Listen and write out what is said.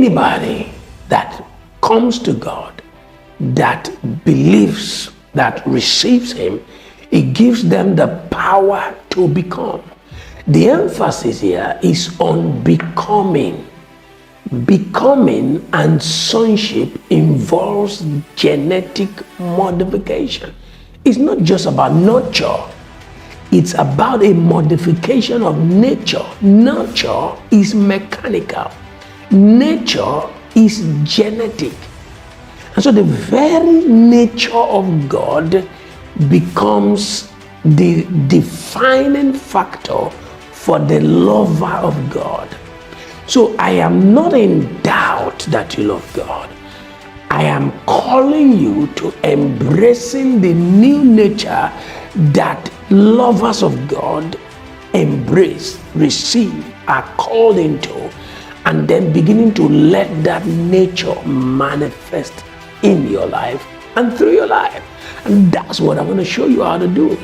anybody that comes to God, that believes, that receives Him, He gives them the power to become. The emphasis here is on becoming. Becoming and sonship involves genetic modification. It's not just about nurture. It's about a modification of nature. Nurture is mechanical. Nature is genetic. And so the very nature of God becomes the defining factor for the lover of God. So I am not in doubt that you love God. I am calling you to embracing the new nature that lovers of God embrace, receive, are called into, and then beginning to let that nature manifest in your life and through your life. And that's what I want to show you how to do.